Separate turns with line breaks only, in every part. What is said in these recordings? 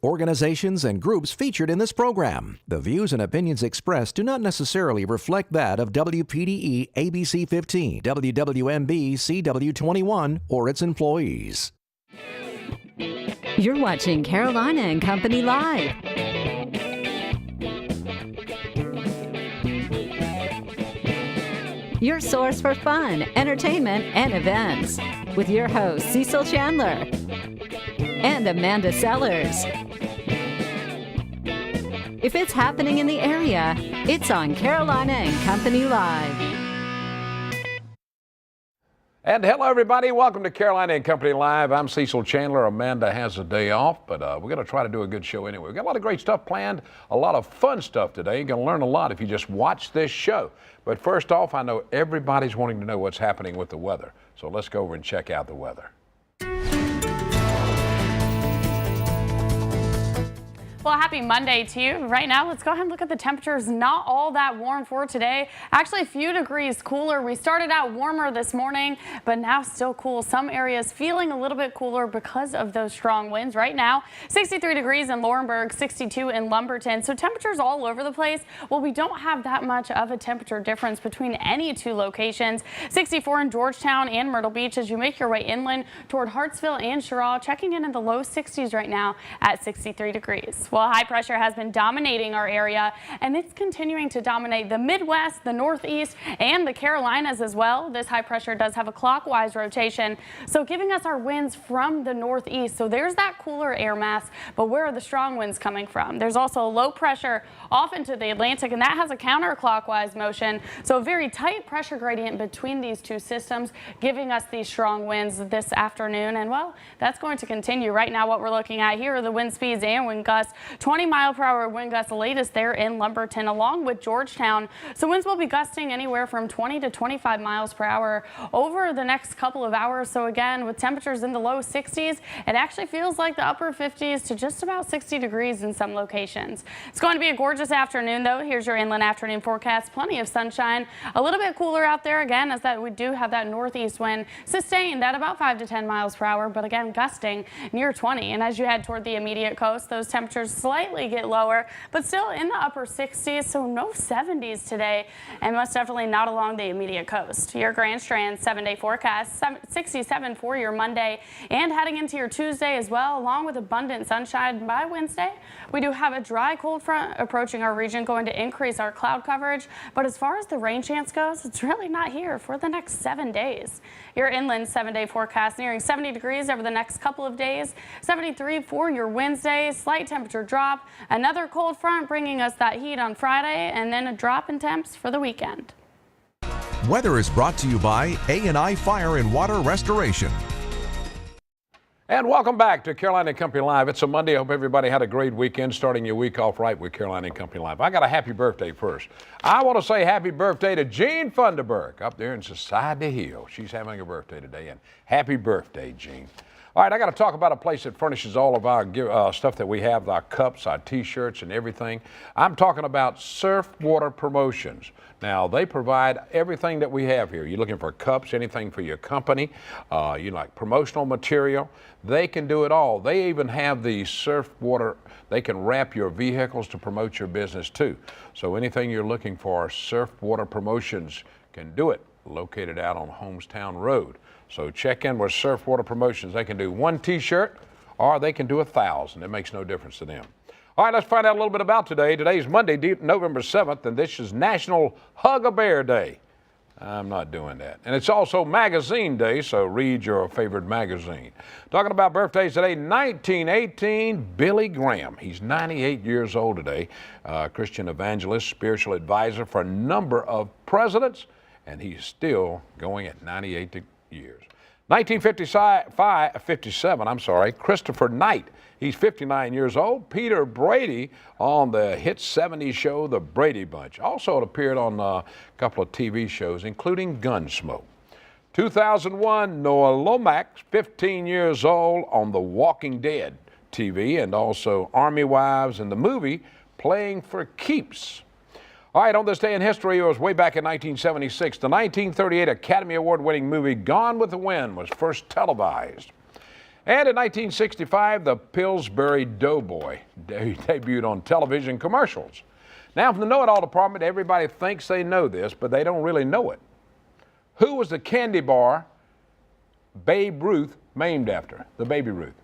Organizations and groups featured in this program. The views and opinions expressed do not necessarily reflect that of WPDE ABC 15, WWMB CW21, or its employees.
You're watching Carolina and Company Live. Your source for fun, entertainment, and events. With your hosts, Cecil Chandler and Amanda Sellers. If it's happening in the area, it's on Carolina and Company Live.
And hello, everybody. Welcome to Carolina and Company Live. I'm Cecil Chandler. Amanda has a day off, but we're going to try to do a good show anyway. We've got a lot of great stuff planned, a lot of fun stuff today. You're going to learn a lot if you just watch this show. But first off, I know everybody's wanting to know what's happening with the weather. So let's go over and check out the weather.
Well, happy Monday to you. Right now, let's go ahead and look at the temperatures. Not all that warm for today. Actually, a few degrees cooler. We started out warmer this morning, but now still cool. Some areas feeling a little bit cooler because of those strong winds. Right now, 63 degrees in Laurinburg, 62 in Lumberton. So temperatures all over the place. Well, we don't have that much of a temperature difference between any two locations. 64 in Georgetown and Myrtle Beach as you make your way inland toward Hartsville and Cheraw, checking in the low 60s right now at 63 degrees. Well, high pressure has been dominating our area, and it's continuing to dominate the Midwest, the Northeast, and the Carolinas as well. This high pressure does have a clockwise rotation, so giving us our winds from the Northeast. So there's that cooler air mass, but where are the strong winds coming from? There's also a low pressure off into the Atlantic, and that has a counterclockwise motion. So a very tight pressure gradient between these two systems, giving us these strong winds this afternoon. And well, that's going to continue. Right now, what we're looking at here are the wind speeds and wind gusts. 20-mile-per-hour wind gusts, the latest there in Lumberton, along with Georgetown. So winds will be gusting anywhere from 20 to 25 miles per hour over the next couple of hours. So again, with temperatures in the low 60s, it actually feels like the upper 50s to just about 60 degrees in some locations. It's going to be a gorgeous afternoon, though. Here's your inland afternoon forecast. Plenty of sunshine. A little bit cooler out there again, as that we do have that northeast wind sustained at about 5 to 10 miles per hour, but again, gusting near 20. And as you head toward the immediate coast, those temperatures slightly get lower, but still in the upper 60s, so no 70s today, and most definitely not along the immediate coast. Your Grand Strand 7-day forecast, 67 for your Monday, and heading into your Tuesday as well, along with abundant sunshine by Wednesday. We do have a dry cold front approaching our region, going to increase our cloud coverage, but as far as the rain chance goes, it's really not here for the next 7 days. Your inland 7-day forecast nearing 70 degrees over the next couple of days, 73 for your Wednesday, slight temperature drop. Another cold front bringing us that heat on Friday, and then a drop in temps for the weekend.
Weather is brought to you by A&I Fire and Water Restoration.
And welcome back to Carolina and Company Live. It's a Monday. I hope everybody had a great weekend, starting your week off right with Carolina and Company Live. I got a happy birthday first. I want to say happy birthday to Jean Funderburg up there in Society Hill. She's having a birthday today, and happy birthday, Jean. All right, I got to talk about a place that furnishes all of our stuff that we have, our cups, our T-shirts, and everything. I'm talking about Surf Water Promotions. Now, they provide everything that we have here. You're looking for cups, anything for your company, you like promotional material. They can do it all. They even have the surf water. They can wrap your vehicles to promote your business too. So anything you're looking for, Surf Water Promotions can do it. Located out on Homestown Road. So check in with Surf Water Promotions. They can do one T-shirt or they can do 1,000. It makes no difference to them. All right, let's find out a little bit about today. Today is Monday, November 7th, and this is National Hug a Bear Day. I'm not doing that. And it's also Magazine Day, so read your favorite magazine. Talking about birthdays today, 1918, Billy Graham. He's 98 years old today. Christian evangelist, spiritual advisor for a number of presidents, and he's still going at 98 years. 1957, Christopher Knight. He's 59 years old. Peter Brady on the hit 70s show, The Brady Bunch. Also appeared on a couple of TV shows, including Gunsmoke. 2001, Noah Lomax, 15 years old on The Walking Dead TV, and also Army Wives and the movie Playing for Keeps. All right, on this day in history, it was way back in 1976. The 1938 Academy Award-winning movie Gone with the Wind was first televised. And in 1965, the Pillsbury Doughboy debuted on television commercials. Now, from the Know-It-All department, everybody thinks they know this, but they don't really know it. Who was the candy bar Babe Ruth named after? The Baby Ruth.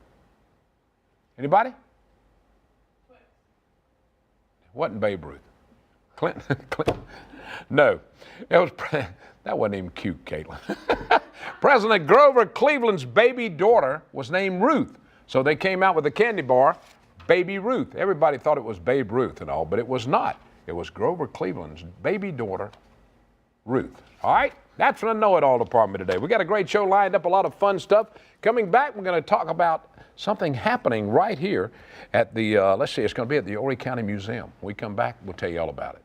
Anybody? It wasn't Babe Ruth. Clinton. No, it was. That wasn't even cute, Caitlin. President Grover Cleveland's baby daughter was named Ruth, so they came out with a candy bar, Baby Ruth. Everybody thought it was Babe Ruth and all, but it was not. It was Grover Cleveland's baby daughter, Ruth. All right, that's from the Know-It-All department today. We got a great show lined up, a lot of fun stuff. Coming back, we're going to talk about something happening right here at the, let's see, it's going to be at the Horry County Museum. When we come back, we'll tell you all about it.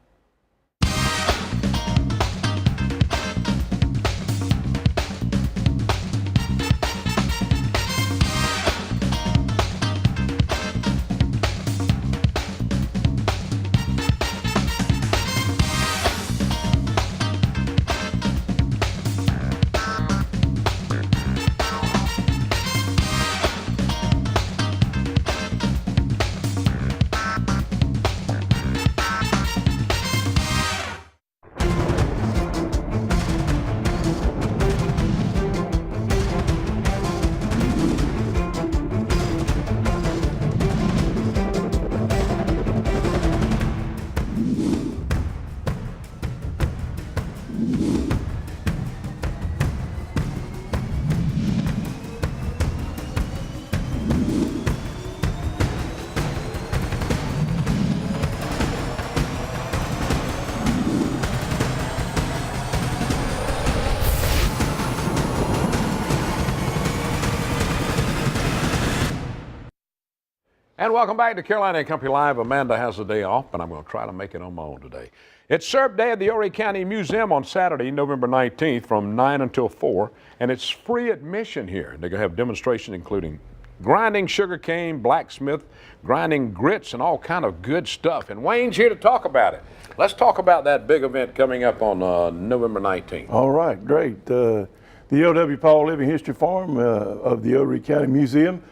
And welcome back to Carolina and Company Live. Amanda has the day off, but I'm going to try to make it on my own today. It's Syrup Day at the Horry County Museum on Saturday, November 19th from 9 until 4, and it's free admission here. They're going to have demonstrations including grinding sugar cane, blacksmith, grinding grits, and all kind of good stuff. And Wayne's here to talk about it. Let's talk about that big event coming up on November 19th.
All right, great. The O.W. Paul Living History Farm of the Horry County Museum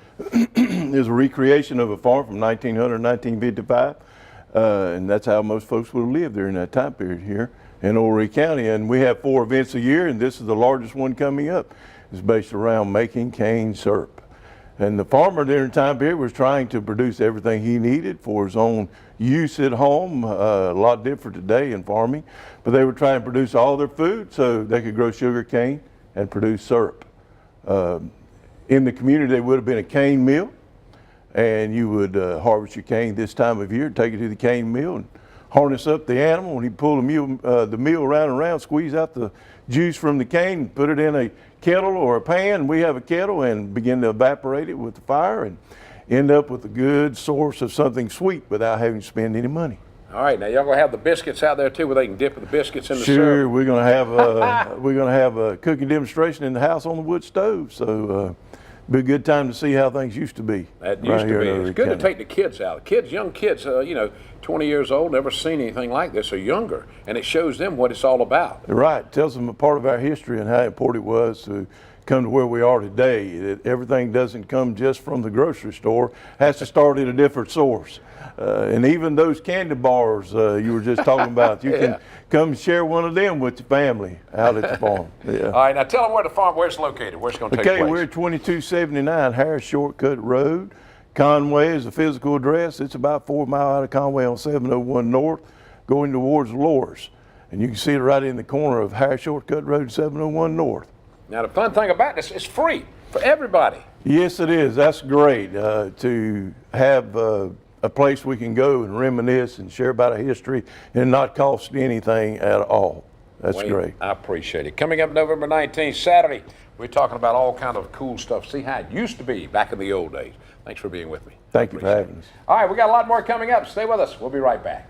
is a recreation of a farm from 1900 1955, and that's how most folks would have lived during that time period here in Horry County. And we have 4 events a year, and this is the largest one coming up. It's based around making cane syrup. And the farmer during the time period was trying to produce everything he needed for his own use at home, a lot different today in farming, but they were trying to produce all their food so they could grow sugar cane and produce syrup. In the community, there would have been a cane mill, and you would harvest your cane this time of year, take it to the cane mill, and harness up the animal. And you pull the mill around and around, squeeze out the juice from the cane, and put it in a kettle or a pan. We have a kettle, and begin to evaporate it with the fire, and end up with a good source of something sweet without having to spend any money.
All right, now y'all gonna have the biscuits out there too, where they can dip the biscuits in the syrup.
Sure, we're gonna have a cooking demonstration in the house on the wood stove. So. Be a good time to see how things used to be.
That used to be. It's good to take the kids out. Kids, young kids, 20 years old, never seen anything like this or younger, and it shows them what it's all about.
Right. Tells them a part of our history and how important it was to come to where we are today. That everything doesn't come just from the grocery store. Has to start at a different source. And even those candy bars you were just talking about, you can come share one of them with your family out at the farm. Yeah.
All right, now tell them where it's located, where it's going to take place.
Okay, we're at 2279 Harris Shortcut Road. Conway is the physical address. It's about 4 miles out of Conway on 701 North, going towards Loras. And you can see it right in the corner of Harris Shortcut Road and 701 North.
Now, the fun thing about this, it's free for everybody.
Yes, it is. That's great to have a place we can go and reminisce and share about our history and not cost anything at all. That's
Wayne,
great.
I appreciate it. Coming up November 19th, Saturday, we're talking about all kind of cool stuff. See how it used to be back in the old days. Thanks for being with me.
Thank you for having us.
All right, we got a lot more coming up. Stay with us. We'll be right back.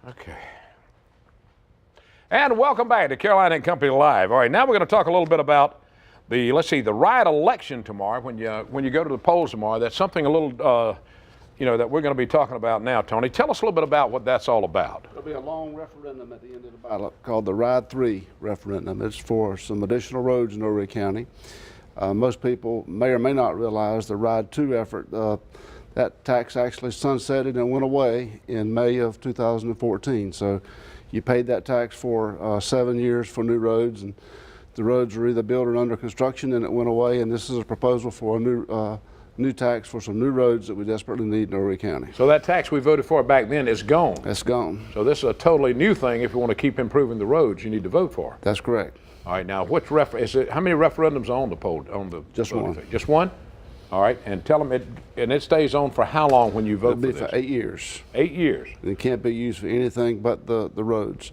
Okay. And welcome back to Carolina and Company Live. All right, now we're going to talk a little bit about the riot election tomorrow. When you go to the polls tomorrow, that's something a little that we're going to be talking about now. Tony, tell us a little bit about what that's all about.
There'll be a long referendum at the end of the ballot called the Ride 3 referendum. It's for some additional roads in Horry County. Most people may or may not realize the Ride 2 effort. That tax actually sunsetted and went away in May of 2014. So you paid that tax for 7 years for new roads, and the roads were either built or under construction, and it went away. And this is a proposal for a new tax for some new roads that we desperately need in Horry County.
So that tax we voted for back then is gone.
It's gone.
So this is a totally new thing. If you want to keep improving the roads, you need to vote for it.
That's correct.
All right, now how many referendums are on the poll?
Just one.
Just one? All right, and tell them it stays on for how long when you vote
It'll be
for this?
for 8 years.
8 years.
And it can't be used for anything but the roads.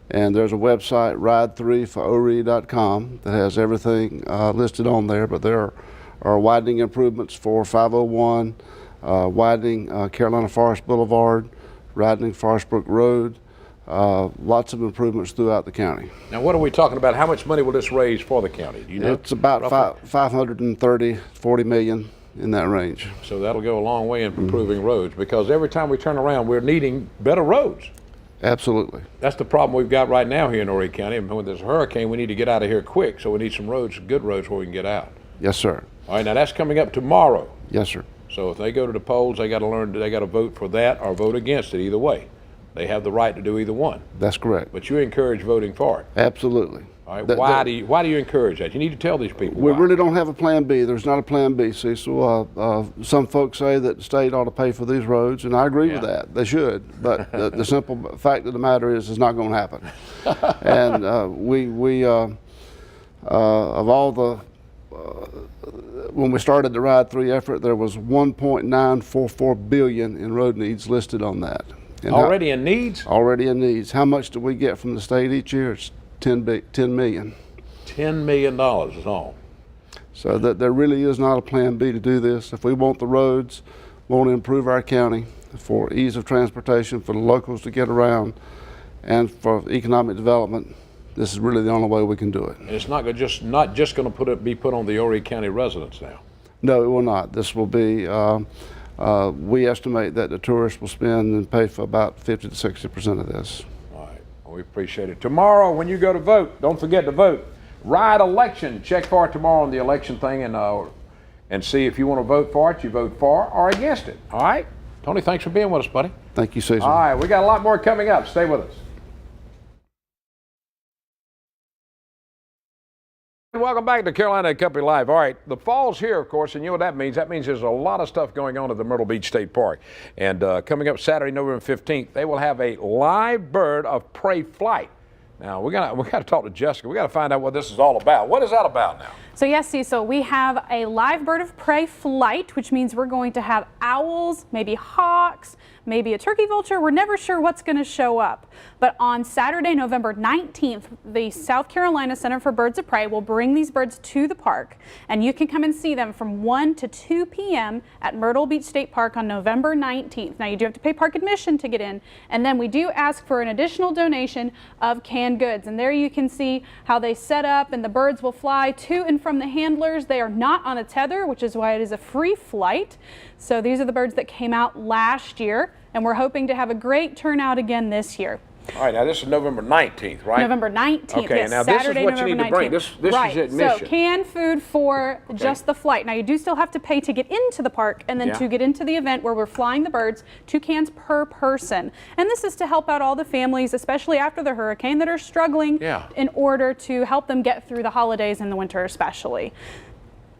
And there's a website, ride3forore.com, that has everything listed on there, but there are widening improvements for 501, widening Carolina Forest Boulevard, widening Forest Brook Road, lots of improvements throughout the county.
Now, what are we talking about? How much money will this raise for the county? Do you know?
It's about 40 million in that range.
So that'll go a long way in improving roads, because every time we turn around, we're needing better roads.
Absolutely.
That's the problem we've got right now here in Horry County. When there's a hurricane, we need to get out of here quick, so we need some roads, good roads, where we can get out.
Yes, sir.
All right, now that's coming up tomorrow.
Yes, sir.
So if they go to the polls, they got to vote for that or vote against it. Either way, they have the right to do either one.
That's correct.
But you encourage voting for it.
Absolutely.
All right. Why do you encourage that? You need to tell these people.
We
why.
really don't have a plan B. There's not a plan B, Cecil. Some folks say that the state ought to pay for these roads, and I agree with that. They should. But the simple fact of the matter is, it's not going to happen. And of all the when we started the Ride 3 effort, there was $1.944 billion in road needs listed on that. And
already in needs?
Already in needs. How much do we get from the state each year? It's $10 million.
$10 million is all.
So that there really is not a plan B to do this. If we want the roads, want to improve our county for ease of transportation, for the locals to get around, and for economic development, this is really the only way we can do it.
And it's not just going to be put on the Horry County residents now.
No, it will not. This will be. We estimate that the tourists will spend and pay for about 50 to 60% of this.
All right. Well, we appreciate it. Tomorrow, when you go to vote, don't forget to vote. Ride election. Check for it tomorrow on the election thing, and see if you want to vote for it. You vote for or against it. All right. Tony, thanks for being with us, buddy.
Thank you, Cecil.
All right. We got a lot more coming up. Stay with us. Welcome back to Carolina and Company Live. All right, the fall's here, of course, and you know what that means. That means there's a lot of stuff going on at the Myrtle Beach State Park. And coming up Saturday, November 15th, they will have a live bird of prey flight. Now, we got to talk to Jessica. We got to find out what this is all about. What is that about now?
So yes, Cecil, we have a live bird of prey flight, which means we're going to have owls, maybe hawks, maybe a turkey vulture. We're never sure what's going to show up. But on Saturday, November 19th, the South Carolina Center for Birds of Prey will bring these birds to the park, and you can come and see them from 1 to 2 p.m. at Myrtle Beach State Park on November 19th. Now, you do have to pay park admission to get in, and then we do ask for an additional donation of canned goods. And there you can see how they set up, and the birds will fly to and from the handlers. They are not on a tether, which is why it is a free flight. So these are the birds that came out last year, and we're hoping to have a great turnout again this year.
All right, now this is November 19th, right?
November 19th,
okay,
yes,
now
Saturday,
this is what
November
you need
19th.
to bring. This
right.
is admission.
So canned food for just the flight. Now you do still have to pay to get into the park, and then to get into the event where we're flying the birds, 2 cans per person. And this is to help out all the families, especially after the hurricane, that are struggling in order to help them get through the holidays and the winter especially.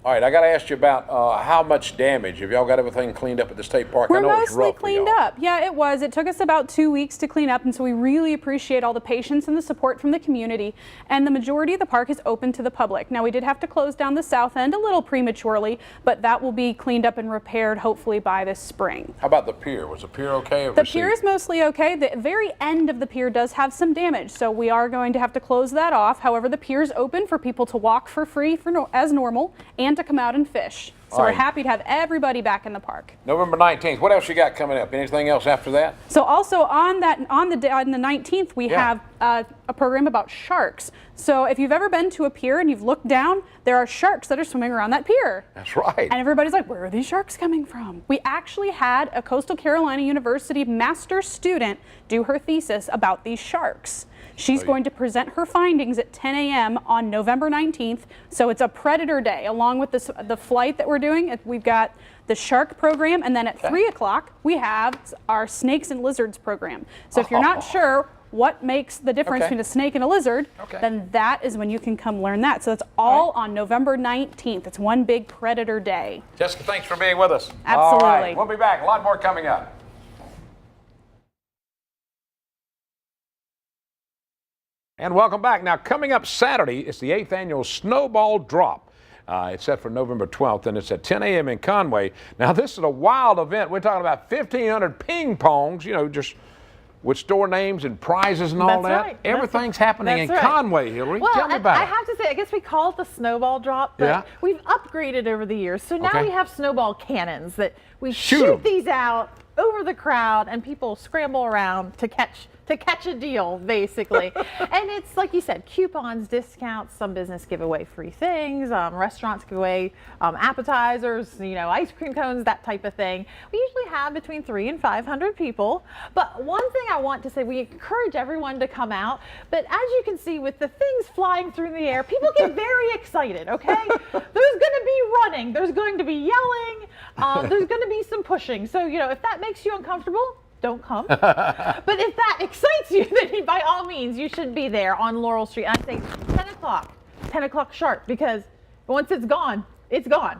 All right, I got to ask you about how much damage. Have y'all got everything cleaned up at the state park?
We're
I know
mostly
it's rough
cleaned up. Yeah, it was. It took us about 2 weeks to clean up, and so we really appreciate all the patience and the support from the community. And the majority of the park is open to the public. Now, we did have to close down the south end a little prematurely, but that will be cleaned up and repaired hopefully by this spring.
How about the pier? Was the pier okay?
The pier is mostly okay. The very end of the pier does have some damage, so we are going to have to close that off. However, the pier is open for people to walk for free as normal and and to come out and fish. So
All
we're
right.
happy to have everybody back in the park.
November 19th. What else you got coming up? Anything else after that?
So also on the 19th, we have a program about sharks. So if you've ever been to a pier and you've looked down, there are sharks that are swimming around that pier.
That's right.
And everybody's like, where are these sharks coming from? We actually had a Coastal Carolina University master's student do her thesis about these sharks. She's going to present her findings at 10 a.m. on November 19th. So it's a predator day along with the flight that we're doing. We've got the shark program, and then at 3 o'clock we have our snakes and lizards program. So if you're not sure what makes the difference between a snake and a lizard, then that is when you can come learn that. So it's all on November 19th. It's one big predator day.
Jessica, thanks for being with us.
Absolutely.
All right, we'll be back. A lot more coming up. And welcome back. Now, coming up Saturday, it's the 8th annual Snowball Drop. It's set for November 12th, and it's at 10 a.m. in Conway. Now, this is a wild event. We're talking about 1,500 ping pongs, you know, just with store names and prizes and all that.
Right.
Everything's happening in
right.
Conway, Hillary.
Well,
Tell me about
I
it.
have to say, I guess we call it the snowball drop, but we've upgraded over the years. So now we have snowball cannons that we shoot these out over the crowd, and people scramble around to catch a deal, basically. And it's like you said, coupons, discounts, some business give away free things, restaurants give away appetizers, you know, ice cream cones, that type of thing. We usually have between 300 and 500 people. But one thing I want to say, we encourage everyone to come out, but as you can see with the things flying through the air, people get very excited, okay? There's going to be running, there's going to be yelling, there's going to be some pushing. So, you know, if that makes you uncomfortable, don't come. But if that excites you, then by all means, you should be there on Laurel Street. And I say 10 o'clock sharp, because once it's gone,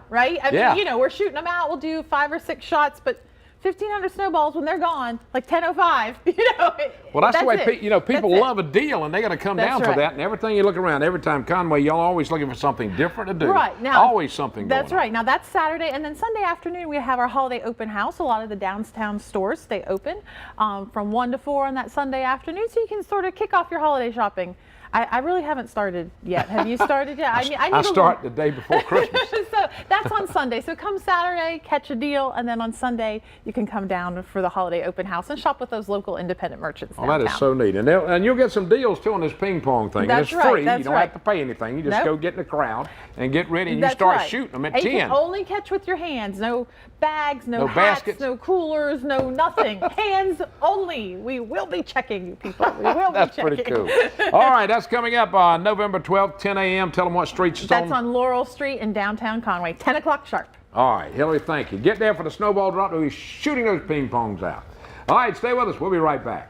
right? I mean, you know, we're shooting them out. We'll do 5 or 6 shots, but 1,500 snowballs when they're gone, like 10:05, you know.
Well, that's the way, you know, people love a deal, and they got to come down for that. And everything you look around, every time Conway, y'all always looking for something different to do.
Right. Now,
always something going on.
That's right. Now, that's Saturday. And then Sunday afternoon, we have our holiday open house. A lot of the downtown stores stay open from 1 to 4 on that Sunday afternoon. So you can sort of kick off your holiday shopping. I really haven't started yet. Have you started yet?
I start the day before Christmas.
So that's on Sunday. So come Saturday, catch a deal, and then on Sunday you can come down for the holiday open house and shop with those local independent merchants downtown.
Oh, that is so neat. And you'll get some deals too on this ping pong thing.
That's
and it's free.
That's
you don't have to pay anything. You just go get in the crowd and get ready, and you start shooting them at 10.
You can only catch with your hands. No bags, no hats,
baskets,
no coolers, no nothing. Hands only. We will be checking you, people. We will
That's
be checking.
pretty cool. All right, that's coming up on November 12th, 10 a.m. Tell them what streets it's on.
That's on Laurel Street in downtown Conway, 10 o'clock sharp.
All right, Hillary, thank you. Get there for the snowball drop. We'll be shooting those ping pongs out. All right, stay with us. We'll be right back.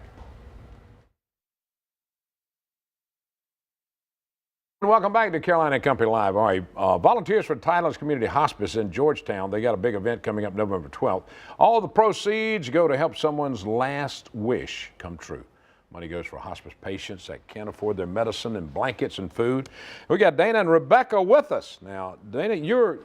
Welcome back to Carolina Company Live. All right, volunteers for Tyler's Community Hospice in Georgetown. They got a big event coming up November 12th. All the proceeds go to help someone's last wish come true. Money goes for hospice patients that can't afford their medicine and blankets and food. We got Dana and Rebecca with us. Now, Dana, you're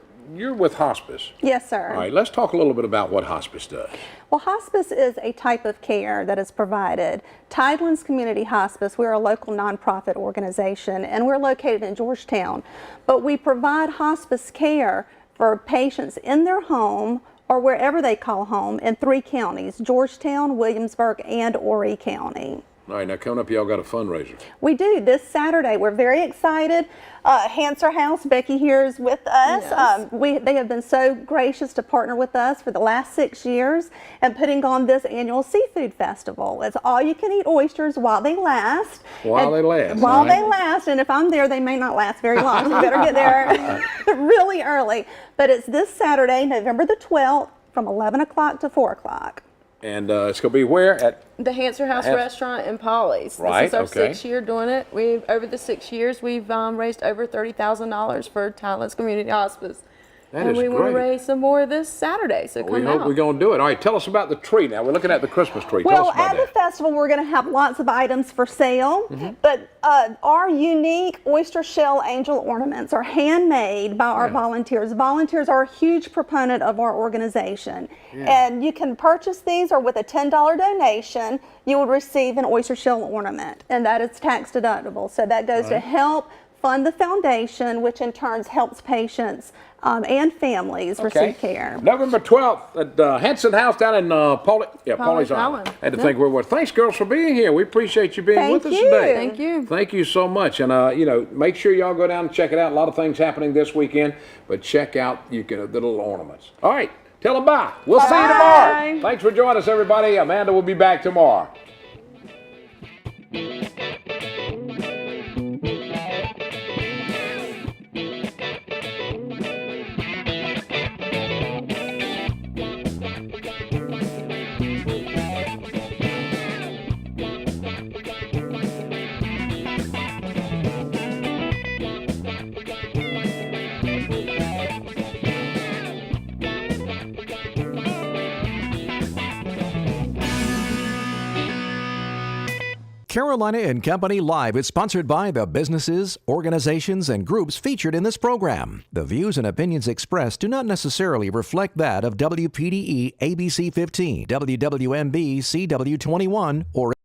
with hospice.
Yes, sir.
All right, let's talk a little bit about what hospice does.
Well, hospice is a type of care that is provided. Tidelands Community Hospice, we're a local nonprofit organization, and we're located in Georgetown. But we provide hospice care for patients in their home or wherever they call home in 3 counties, Georgetown, Williamsburg, and Horry County.
All right, now coming up, y'all got a fundraiser.
We do. This Saturday, we're very excited. Hanser House, Becky here is with us.
Yes.
They have been so gracious to partner with us for the last 6 years and putting on this annual seafood festival. It's all you can eat oysters while they last.
While they last.
While they last, and if I'm there, they may not last very long, so you better get there really early. But it's this Saturday, November the 12th, from 11 o'clock to 4 o'clock.
And it's going to be where? At
the Hanser House Restaurant in Polly's.
Right,
this is our 6th year doing it. Over the 6 years, we've raised over $30,000 for Tidelands Community Hospice.
That
and
is
we want to
great.
raise some more this Saturday, so
We
come
hope
out.
we're going to do it. All right, tell us about the tree now. We're looking at the Christmas tree. Tell
Well,
us about
at the festival, we're going to have lots of items for sale, but our unique oyster shell angel ornaments are handmade by our volunteers. Volunteers are a huge proponent of our organization, and you can purchase these, or with a $10 donation, you will receive an oyster shell ornament, and that is tax deductible. So that goes to help fund the foundation, which in turn helps patients and families receive care.
November 12th at Henson House down in Pawleys Island. Had to think well. Thanks, girls, for being here. We appreciate you being with us today.
Thank you.
Thank you so much. And, make sure y'all go down and check it out. A lot of things happening this weekend, but check out the little ornaments. All right, tell them bye. We'll see you tomorrow. Thanks for joining us, everybody. Amanda will be back tomorrow.
Carolina and Company Live is sponsored by the businesses, organizations, and groups featured in this program. The views and opinions expressed do not necessarily reflect that of WPDE ABC 15, WWMB CW 21, or